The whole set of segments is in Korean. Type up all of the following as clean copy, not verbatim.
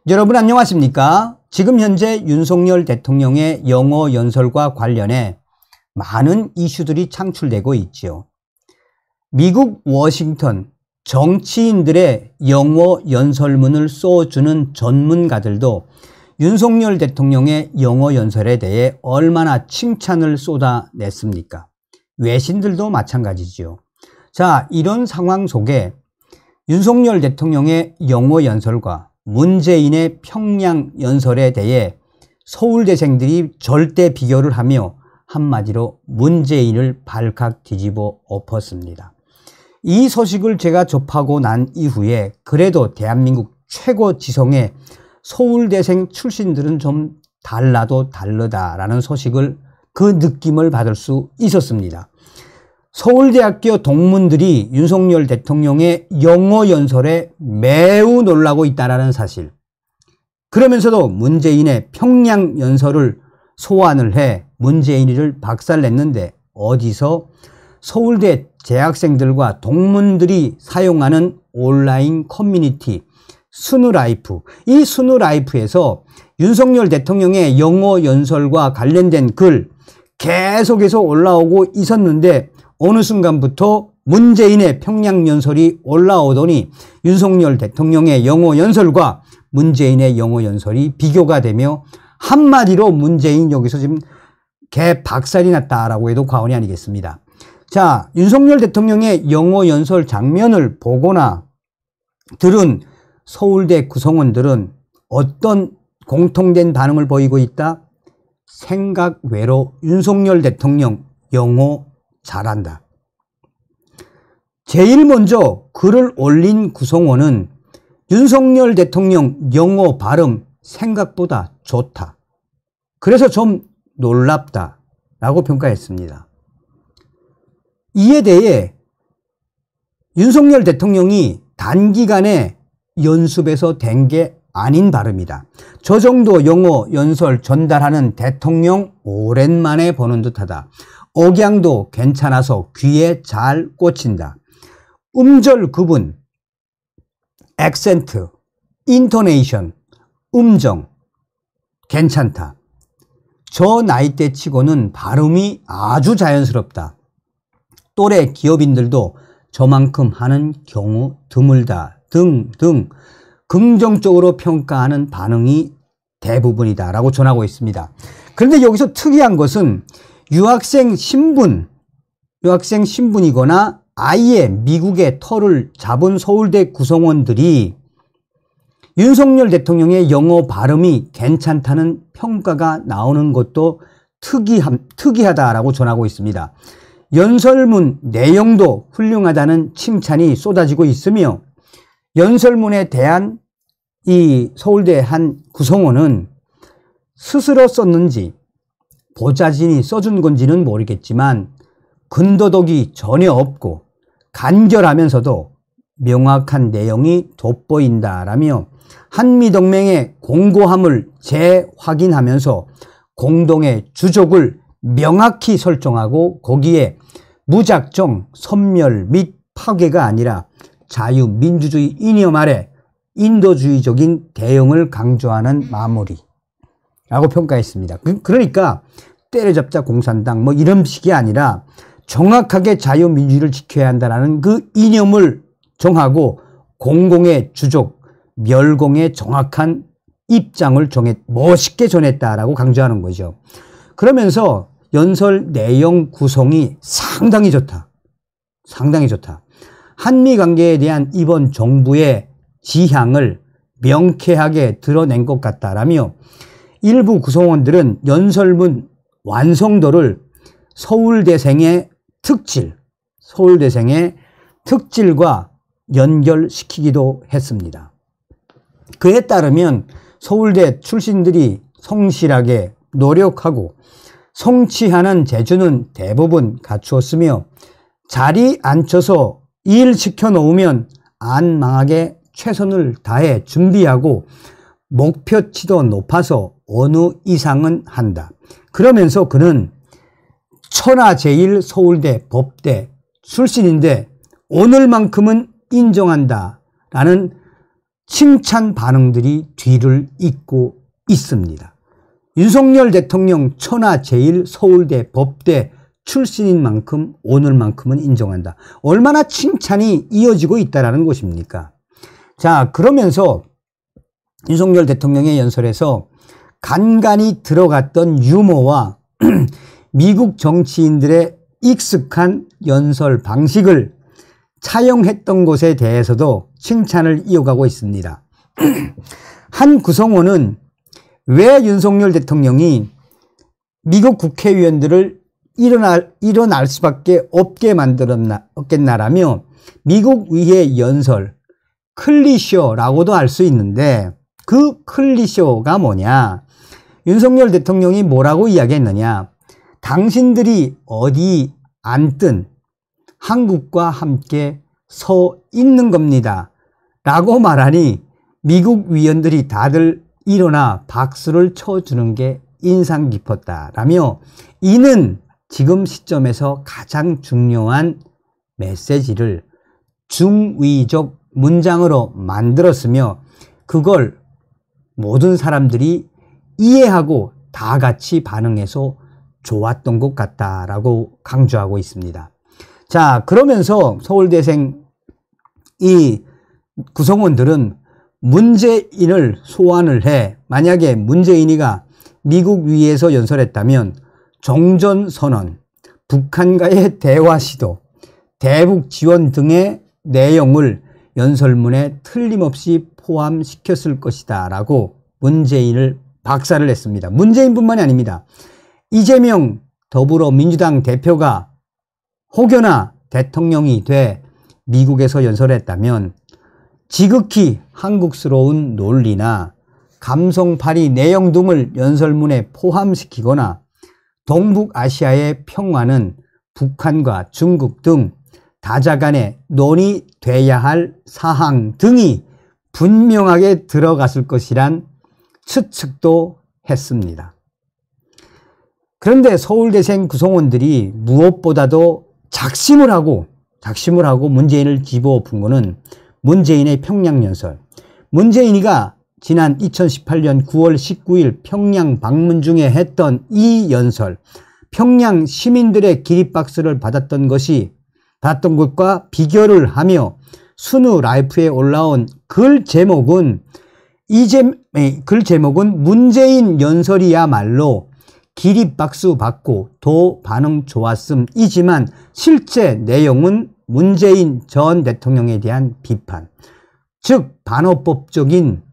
여러분 안녕하십니까? 지금 현재 윤석열 대통령의 영어 연설과 관련해 많은 이슈들이 창출되고 있지요. 미국 워싱턴 정치인들의 영어 연설문을 써주는 전문가들도 윤석열 대통령의 영어 연설에 대해 얼마나 칭찬을 쏟아냈습니까? 외신들도 마찬가지지요. 자, 이런 상황 속에 윤석열 대통령의 영어 연설과 문재인의 평양 연설에 대해 서울대생들이 절대 비교를 하며 한마디로 문재인을 발칵 뒤집어 엎었습니다. 이 소식을 제가 접하고 난 이후에 그래도 대한민국 최고 지성의 서울대생 출신들은 좀 달라도 다르다라는 소식을 그 느낌을 받을 수 있었습니다. 서울대학교 동문들이 윤석열 대통령의 영어 연설에 매우 놀라고 있다는 사실, 그러면서도 문재인의 평양 연설을 소환을 해 문재인이를 박살냈는데 어디서 서울대 재학생들과 동문들이 사용하는 온라인 커뮤니티 스누라이프, 이 스누라이프에서 윤석열 대통령의 영어 연설과 관련된 글 계속해서 올라오고 있었는데 어느 순간부터 문재인의 평양 연설이 올라오더니 윤석열 대통령의 영어 연설과 문재인의 영어 연설이 비교가 되며 한마디로 문재인 여기서 지금 개 박살이 났다라고 해도 과언이 아니겠습니다. 자, 윤석열 대통령의 영어 연설 장면을 보거나 들은 서울대 구성원들은 어떤 공통된 반응을 보이고 있다? 생각 외로 윤석열 대통령 영어 잘한다. 제일 먼저 글을 올린 구성원은 윤석열 대통령 영어 발음 생각보다 좋다. 그래서 좀 놀랍다 라고 평가했습니다. 이에 대해 윤석열 대통령이 단기간에 연습해서 된 게 아닌 발음이다. 저 정도 영어 연설 전달하는 대통령 오랜만에 보는 듯하다. 억양도 괜찮아서 귀에 잘 꽂힌다. 음절 구분, 액센트, 인토네이션, 음정 괜찮다. 저 나이대 치고는 발음이 아주 자연스럽다. 또래 기업인들도 저만큼 하는 경우 드물다. 등등 긍정적으로 평가하는 반응이 대부분이다 라고 전하고 있습니다. 그런데 여기서 특이한 것은 유학생 신분이거나 아예 미국의 터를 잡은 서울대 구성원들이 윤석열 대통령의 영어 발음이 괜찮다는 평가가 나오는 것도 특이하다라고 전하고 있습니다. 연설문 내용도 훌륭하다는 칭찬이 쏟아지고 있으며 연설문에 대한 이 서울대 한 구성원은 스스로 썼는지 보좌진이 써준 건지는 모르겠지만 근도독이 전혀 없고 간결하면서도 명확한 내용이 돋보인다라며 한미동맹의 공고함을 재확인하면서 공동의 주족을 명확히 설정하고 거기에 무작정 섬멸 및 파괴가 아니라 자유민주주의 이념 아래 인도주의적인 대응을 강조하는 마무리라고 평가했습니다. 그러니까 때려잡자 공산당 뭐 이런 식이 아니라 정확하게 자유민주주의를 지켜야 한다는 그 이념을 정하고 공공의 주족, 멸공의 정확한 입장을 멋있게 전했다라고 강조하는 거죠. 그러면서 연설 내용 구성이 상당히 좋다. 상당히 좋다. 한미 관계에 대한 이번 정부의 지향을 명쾌하게 드러낸 것 같다라며 일부 구성원들은 연설문 완성도를 서울대생의 특질과 연결시키기도 했습니다. 그에 따르면 서울대 출신들이 성실하게 노력하고 성취하는 재주는 대부분 갖추었으며 자리 앉혀서 일 시켜놓으면 안 망하게 최선을 다해 준비하고 목표치도 높아서 어느 이상은 한다. 그러면서 그는 천하제일 서울대 법대 출신인데 오늘만큼은 인정한다 라는 칭찬 반응들이 뒤를 잇고 있습니다. 윤석열 대통령 천하제일 서울대 법대 출신인 만큼 오늘만큼은 인정한다. 얼마나 칭찬이 이어지고 있다는 것입니까? 자, 그러면서 윤석열 대통령의 연설에서 간간히 들어갔던 유머와 미국 정치인들의 익숙한 연설 방식을 차용했던 것에 대해서도 칭찬을 이어가고 있습니다. 한 구성원은 왜 윤석열 대통령이 미국 국회의원들을 일어날 수밖에 없게 만들었겠나라며 미국 의회 연설, 클리쇼라고도 할 수 있는데 그 클리쇼가 뭐냐? 윤석열 대통령이 뭐라고 이야기했느냐? 당신들이 어디 앉든 한국과 함께 서 있는 겁니다. 라고 말하니 미국 위원들이 다들 일어나 박수를 쳐주는 게 인상 깊었다라며 이는 지금 시점에서 가장 중요한 메시지를 중의적 문장으로 만들었으며 그걸 모든 사람들이 이해하고 다 같이 반응해서 좋았던 것 같다라고 강조하고 있습니다. 자, 그러면서 서울대생 이 구성원들은 문재인을 소환을 해 만약에 문재인이가 미국 위에서 연설했다면 종전선언, 북한과의 대화 시도, 대북 지원 등의 내용을 연설문에 틀림없이 포함시켰을 것이다 라고 문재인을 박살을 냈습니다. 문재인뿐만이 아닙니다. 이재명 더불어민주당 대표가 혹여나 대통령이 돼 미국에서 연설했다면 지극히 한국스러운 논리나 감성팔이 내용 등을 연설문에 포함시키거나 동북아시아의 평화는 북한과 중국 등 다자간에 논의돼야 할 사항 등이 분명하게 들어갔을 것이란 추측도 했습니다. 그런데 서울대생 구성원들이 무엇보다도 작심을 하고 문재인을 집어엎은 것은 문재인의 평양 연설. 문재인이가 지난 2018년 9월 19일 평양 방문 중에 했던 이 연설, 평양 시민들의 기립박수를 받았던 것과 비교를 하며 순우 라이프에 올라온 글 제목은 문재인 연설이야말로 기립박수 받고 도 반응 좋았음이지만 실제 내용은 문재인 전 대통령에 대한 비판, 즉 반어법적인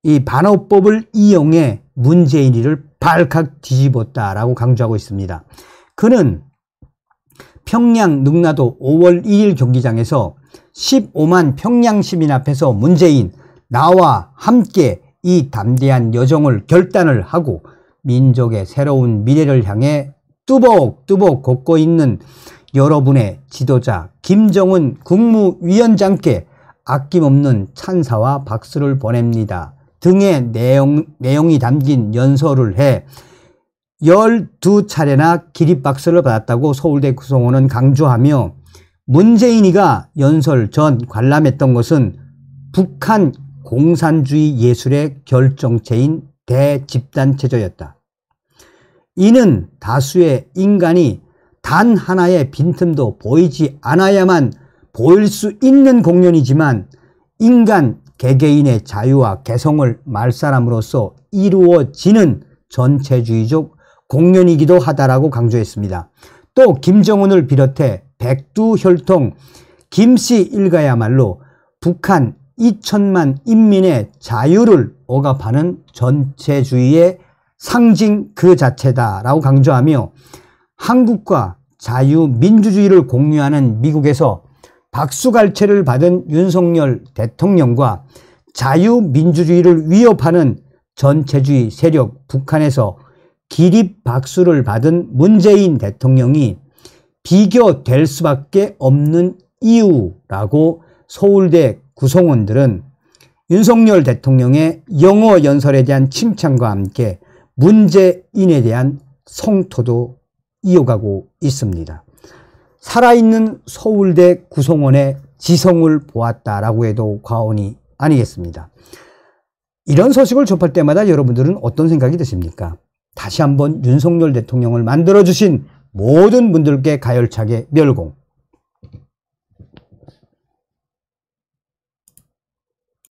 이 반어법을 이용해 문재인이를 발칵 뒤집었다라고 강조하고 있습니다. 그는 평양 능라도 5월 2일 경기장에서 15만 평양 시민 앞에서 문재인 나와 함께 이 담대한 여정을 결단을 하고 민족의 새로운 미래를 향해 뚜벅뚜벅 걷고 있는 여러분의 지도자 김정은 국무위원장께 아낌없는 찬사와 박수를 보냅니다 등의 내용이 담긴 연설을 해 12차례나 기립박수를 받았다고 서울대 구성원은 강조하며 문재인이가 연설 전 관람했던 것은 북한 공산주의 예술의 결정체인 대집단체조였다. 이는 다수의 인간이 단 하나의 빈틈도 보이지 않아야만 보일 수 있는 공연이지만 인간 개개인의 자유와 개성을 말살함으로써 이루어지는 전체주의적 공연이기도 하다라고 강조했습니다. 또 김정은을 비롯해 백두혈통 김씨 일가야말로 북한 2천만 인민의 자유를 억압하는 전체주의의 상징 그 자체다라고 강조하며 한국과 자유민주주의를 공유하는 미국에서 박수갈채를 받은 윤석열 대통령과 자유민주주의를 위협하는 전체주의 세력 북한에서 기립박수를 받은 문재인 대통령이 비교될 수밖에 없는 이유라고 서울대 구성원들은 윤석열 대통령의 영어 연설에 대한 칭찬과 함께 문재인에 대한 성토도 이어가고 있습니다. 살아있는 서울대 구성원의 지성을 보았다라고 해도 과언이 아니겠습니다. 이런 소식을 접할 때마다 여러분들은 어떤 생각이 드십니까? 다시 한번 윤석열 대통령을 만들어주신 모든 분들께 가열차게 멸공.